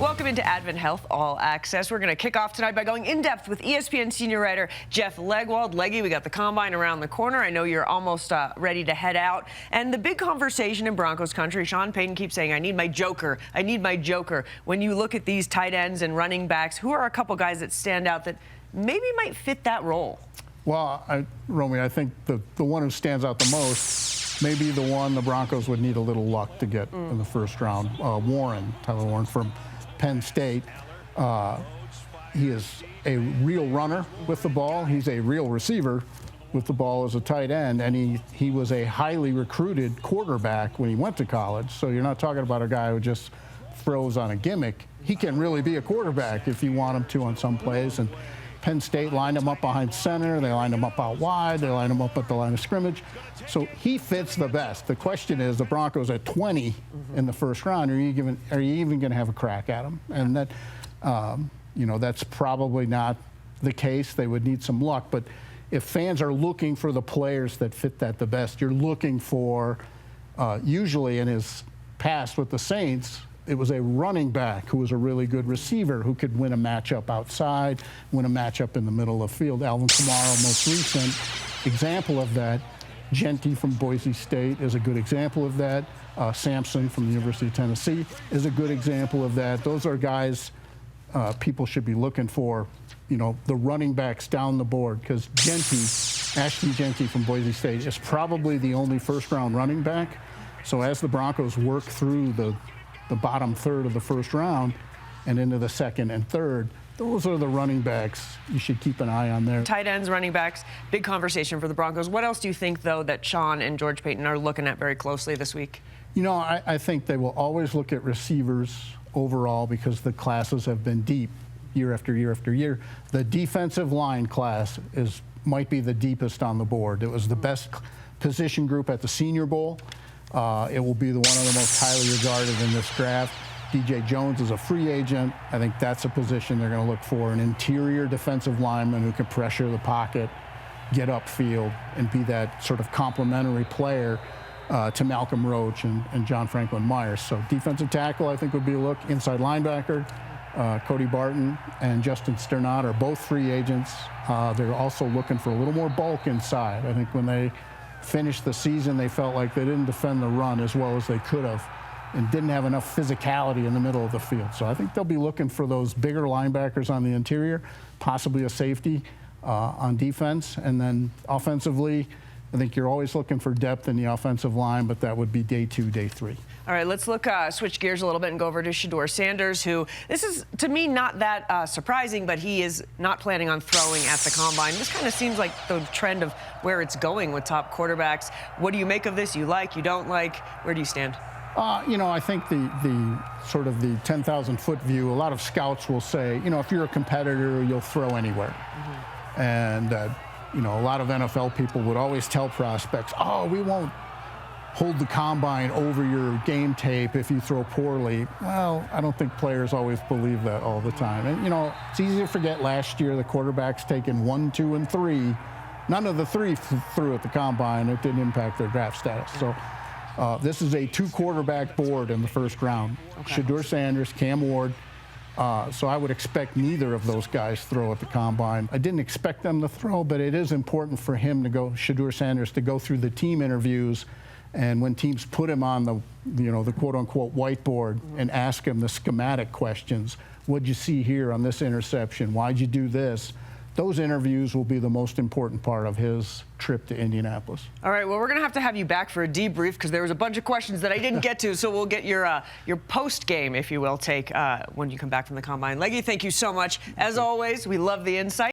Welcome into Advent Health All Access. We're going to kick off tonight by going in-depth with ESPN senior writer Jeff Legwold. Leggy, we got the Combine around the corner. I know you're almost ready to head out. And the big conversation in Broncos country, Sean Payton keeps saying, I need my joker. I need my joker. When you look at these tight ends and running backs, who are a couple guys that stand out that maybe might fit that role? Well, Romy, I think the one who stands out the most may be the one the Broncos would need a little luck to get in the first round. Tyler Warren from Penn State. He is a real runner with the ball. He's a real receiver with the ball as a tight end, and he was a highly recruited quarterback when he went to college. So you're not talking about a guy who just throws on a gimmick. He can really be a quarterback if you want him to on some plays. And Penn State lined him up behind center. They lined him up out wide. They lined him up at the line of scrimmage. So he fits the best. The question is, the Broncos at 20 in the first round, are you even going to have a crack at him? And that, that's probably not the case. They would need some luck. But if fans are looking for the players that fit that the best, you're looking for, usually in his past with the Saints, it was a running back who was a really good receiver who could win a matchup outside, win a matchup in the middle of the field. Alvin Kamara, most recent example of that. Genty from Boise State is a good example of that. Sampson from the University of Tennessee is a good example of that. Those are guys people should be looking for, the running backs down the board, because Ashton Genty from Boise State is probably the only first-round running back. So as the Broncos work through the bottom third of the first round and into the second and third, those are the running backs you should keep an eye on there. Tight ends, running backs, big conversation for the Broncos. What else do you think, though, that Sean and George Payton are looking at very closely this week? I think they will always look at receivers overall because the classes have been deep year after year after year. The defensive line class might be the deepest on the board. It was the best position group at the Senior Bowl. It will be one of the most highly regarded in this draft. DJ Jones is a free agent. I think that's a position they're going to look for, an interior defensive lineman who can pressure the pocket, get upfield, and be that sort of complementary player to Malcolm Roach and John Franklin Myers. So defensive tackle, I think, would be a look. Inside linebacker, Cody Barton and Justin Sternad are both free agents. They're also looking for a little more bulk inside. I think when they finished the season, they felt like they didn't defend the run as well as they could have and didn't have enough physicality in the middle of the field. So I think they'll be looking for those bigger linebackers on the interior, possibly a safety on defense. And then offensively, I think you're always looking for depth in the offensive line, but that would be day 2, day 3. All right, let's switch gears a little bit and go over to Shedeur Sanders, who, this is, to me, not that surprising, but he is not planning on throwing at the Combine. This kind of seems like the trend of where it's going with top quarterbacks. What do you make of this? You like, you don't like? Where do you stand? I think the sort of the 10,000-foot view, a lot of scouts will say, if you're a competitor, you'll throw anywhere. And, a lot of NFL people would always tell prospects, we won't hold the Combine over your game tape if you throw poorly. Well, I don't think players always believe that all the time. And, it's easy to forget last year the quarterbacks taken 1, 2, and 3. None of the 3 threw at the Combine. It didn't impact their draft status. So this is a 2-quarterback board in the first round. Okay. Shedeur Sanders, Cam Ward. So I would expect neither of those guys throw at the Combine. I didn't expect them to throw, but it is important for him to Shedeur Sanders, to go through the team interviews. And when teams put him on the quote-unquote whiteboard and ask him the schematic questions, what'd you see here on this interception? Why'd you do this? Those interviews will be the most important part of his trip to Indianapolis. All right, well, we're going to have you back for a debrief because there was a bunch of questions that I didn't get to, so we'll get your post-game, if you will, take when you come back from the Combine. Leggy, thank you so much. As always, we love the insight.